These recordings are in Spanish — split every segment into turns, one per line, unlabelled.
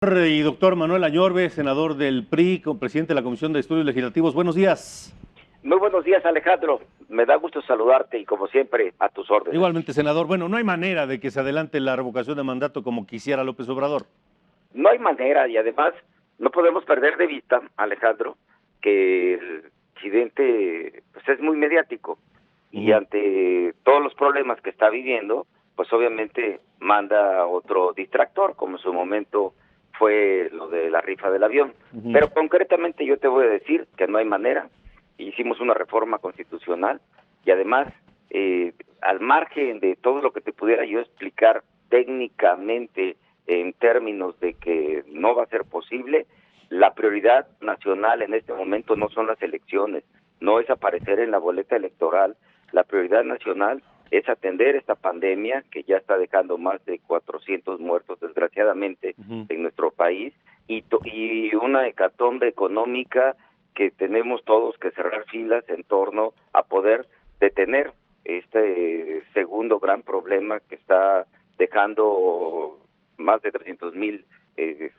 Y doctor Manuel Añorbe, senador del PRI, presidente de la Comisión de Estudios Legislativos. Buenos días.
Muy buenos días, Alejandro. Me da gusto saludarte y, como siempre, a tus órdenes.
Igualmente, senador. Bueno, no hay manera de que se adelante la revocación de mandato como quisiera López Obrador.
No hay manera, y además no podemos perder de vista, Alejandro, que el presidente pues, es muy mediático y ante todos los problemas que está viviendo, pues obviamente manda otro distractor, como en su momento fue lo de la rifa del avión. Pero concretamente yo te voy a decir que no hay manera. Hicimos una reforma constitucional y además, al margen de todo lo que te pudiera yo explicar técnicamente en términos de que no va a ser posible, la prioridad nacional en este momento no son las elecciones, no es aparecer en la boleta electoral. La prioridad nacional es atender esta pandemia que ya está dejando más de 400 muertos desgraciadamente en nuestro país y una hecatombe económica que tenemos todos que cerrar filas en torno a poder detener este segundo gran problema que está dejando más de 300,000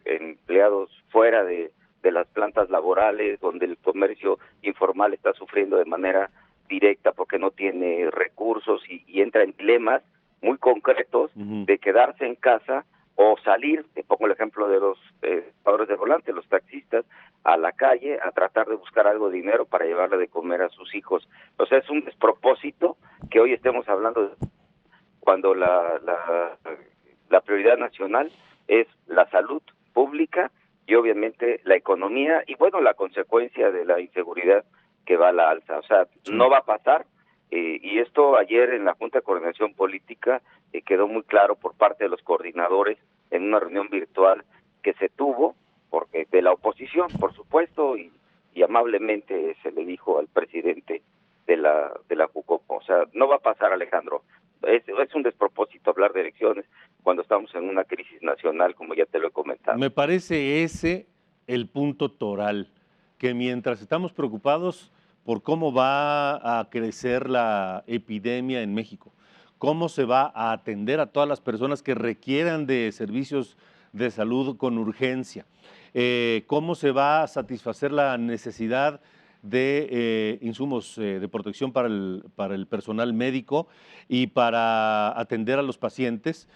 empleados fuera de las plantas laborales, donde el comercio informal está sufriendo de manera directa porque no tiene recursos y entra en dilemas muy concretos de quedarse en casa o salir. Te pongo el ejemplo de los trabajadores de volante, los taxistas, a la calle a tratar de buscar algo de dinero para llevarle de comer a sus hijos. O sea, es un despropósito que hoy estemos hablando de cuando la prioridad nacional es la salud pública y obviamente la economía y bueno, la consecuencia de la inseguridad que va a la alza. O sea, no va a pasar y esto ayer en la Junta de Coordinación Política quedó muy claro por parte de los coordinadores en una reunión virtual que se tuvo, porque de la oposición, por supuesto, y amablemente se le dijo al presidente de la Jucopo. O sea, no va a pasar, Alejandro. Es un despropósito hablar de elecciones cuando estamos en una crisis nacional, como ya te lo he comentado.
Me parece ese el punto toral, que mientras estamos preocupados por cómo va a crecer la epidemia en México, cómo se va a atender a todas las personas que requieran de servicios de salud con urgencia, cómo se va a satisfacer la necesidad de insumos de protección para el personal médico y para atender a los pacientes,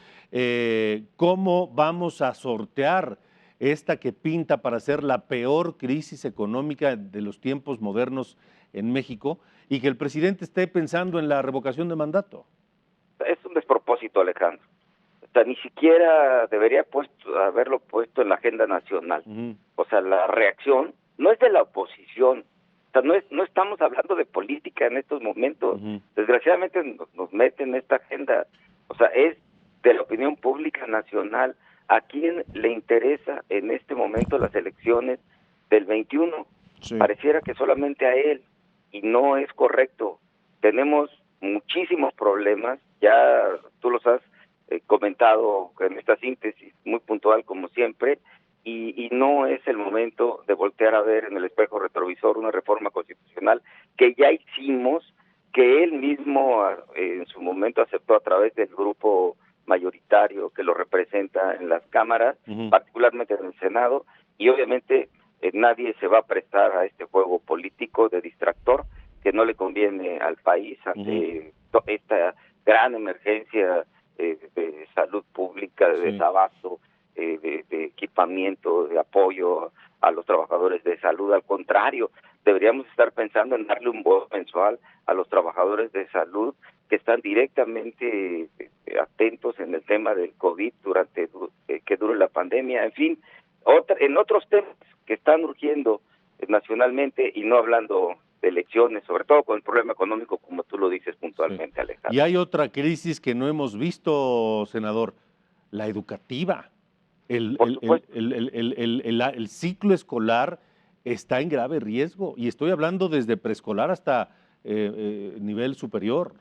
cómo vamos a sortear esta que pinta para ser la peor crisis económica de los tiempos modernos en México y que el presidente esté pensando en la revocación de mandato.
Es un despropósito, Alejandro. O sea, ni siquiera debería haberlo puesto en la agenda nacional. O sea, la reacción no es de la oposición. O sea, no estamos hablando de política en estos momentos. Desgraciadamente nos meten en esta agenda. O sea, es de la opinión pública nacional. ¿A quién le interesa en este momento las elecciones del 21? Sí. Pareciera que solamente a él, y no es correcto. Tenemos muchísimos problemas, ya tú los has comentado en esta síntesis muy puntual como siempre, y no es el momento de voltear a ver en el espejo retrovisor una reforma constitucional que ya hicimos, que él mismo en su momento aceptó a través del grupo mayoritario que lo representa en las cámaras, particularmente en el Senado, y obviamente nadie se va a prestar a este juego político de distractor que no le conviene al país ante esta gran emergencia de salud pública, de desabasto, de equipamiento, de apoyo a los trabajadores de salud. Al contrario, deberíamos estar pensando en darle un bono mensual a los trabajadores de salud que están directamente atentos en el tema del COVID durante que dure la pandemia. En fin, en otros temas que están urgiendo nacionalmente y no hablando de elecciones, sobre todo con el problema económico, como tú lo dices puntualmente, Alejandro.
Y hay otra crisis que no hemos visto, senador, la educativa. El ciclo escolar está en grave riesgo, y estoy hablando desde preescolar hasta nivel superior.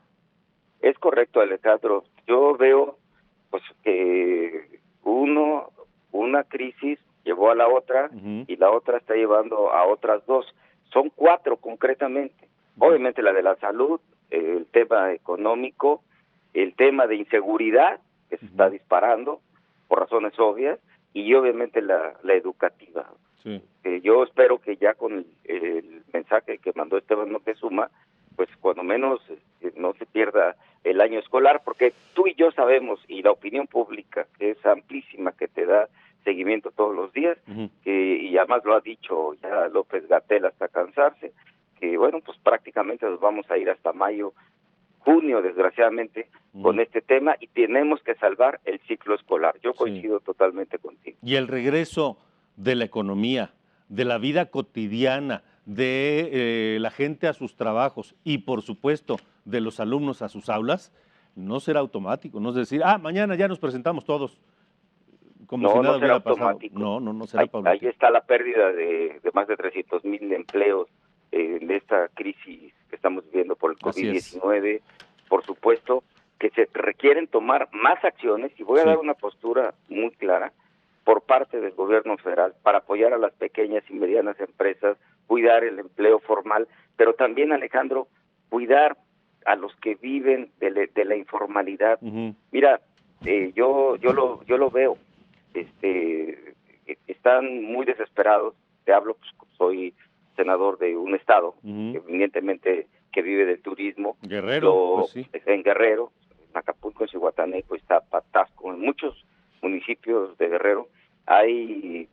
Es correcto, Alejandro. Yo veo pues que una crisis llevó a la otra y la otra está llevando a otras dos. Son 4 concretamente. Obviamente la de la salud, el tema económico, el tema de inseguridad que se está disparando por razones obvias, y obviamente la educativa.
Sí.
Yo espero que ya con el mensaje que mandó Esteban Moctezuma, pues cuando menos no se pierda el año escolar, porque tú y yo sabemos, y la opinión pública, que es amplísima, que te da seguimiento todos los días, y además lo ha dicho ya López-Gatell hasta cansarse, que bueno, pues prácticamente nos vamos a ir hasta mayo, junio, desgraciadamente, con este tema, y tenemos que salvar el ciclo escolar. Yo coincido totalmente contigo.
Y el regreso de la economía, de la vida cotidiana, de la gente a sus trabajos y, por supuesto, de los alumnos a sus aulas, no será automático. No es decir, mañana ya nos presentamos todos, como si nada hubiera pasado. No será paulatino.
Ahí está la pérdida de más de 300,000 empleos en esta crisis que estamos viviendo por el COVID-19. Por supuesto que se requieren tomar más acciones, y voy a dar una postura muy clara por parte del gobierno federal para apoyar a las pequeñas y medianas empresas, cuidar el empleo formal, pero también, Alejandro, cuidar a los que viven de la informalidad. Mira, yo lo veo, están muy desesperados. Te hablo, pues, soy senador de un estado, evidentemente que vive del turismo.
Guerrero,
en Guerrero, en Acapulco, en Zihuatanejo, Tasco, en muchos municipios de Guerrero hay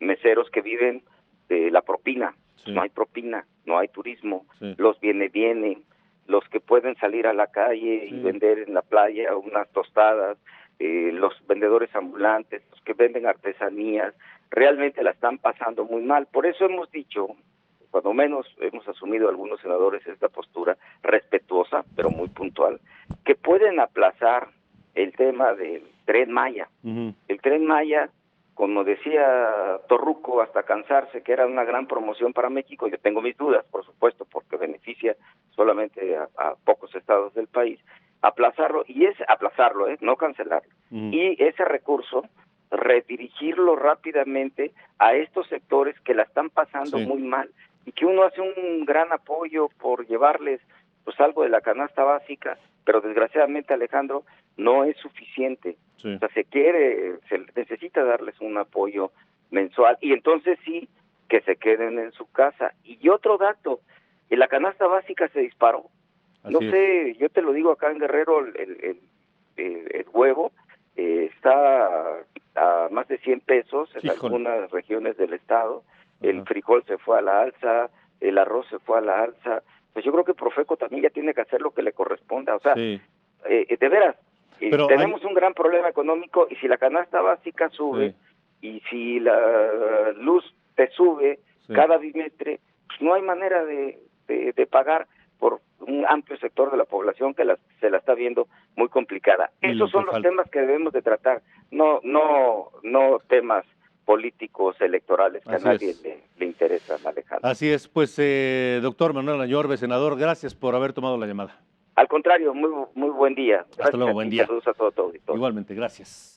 meseros que viven de la propina. No hay propina, no hay turismo. Los vienen, los que pueden salir a la calle y vender en la playa unas tostadas, los vendedores ambulantes, los que venden artesanías, realmente la están pasando muy mal. Por eso hemos dicho, cuando menos hemos asumido algunos senadores esta postura respetuosa, pero muy puntual, que pueden aplazar el tema del Tren Maya. El Tren Maya, como decía Torruco hasta cansarse, que era una gran promoción para México, yo tengo mis dudas, por supuesto, porque beneficia solamente a pocos estados del país, aplazarlo, no cancelarlo, y ese recurso redirigirlo rápidamente a estos sectores que la están pasando muy mal, y que uno hace un gran apoyo por llevarles pues algo de la canasta básica, pero desgraciadamente, Alejandro, no es suficiente. O sea, se necesita darles un apoyo mensual, y entonces sí, que se queden en su casa. Y otro dato, la canasta básica se disparó. No sé, yo te lo digo, acá en Guerrero el huevo está a más de 100 pesos en algunas regiones del estado. El frijol se fue a la alza, el arroz se fue a la alza. Pues yo creo que Profeco también ya tiene que hacer lo que le corresponda. O sea, de veras, tenemos un gran problema económico, y si la canasta básica sube, y si la luz te sube cada bimestre, pues no hay manera de pagar por un amplio sector de la población que se la está viendo muy complicada. Esos son los temas que debemos de tratar, no temas políticos electorales que a nadie le interesan, Alejandro.
Así es, pues doctor Manuel Añorbe, senador, gracias por haber tomado la llamada.
Al contrario, muy buen día.
Hasta luego, buen día.
Saludos a todo tu auditorio.
Igualmente, gracias.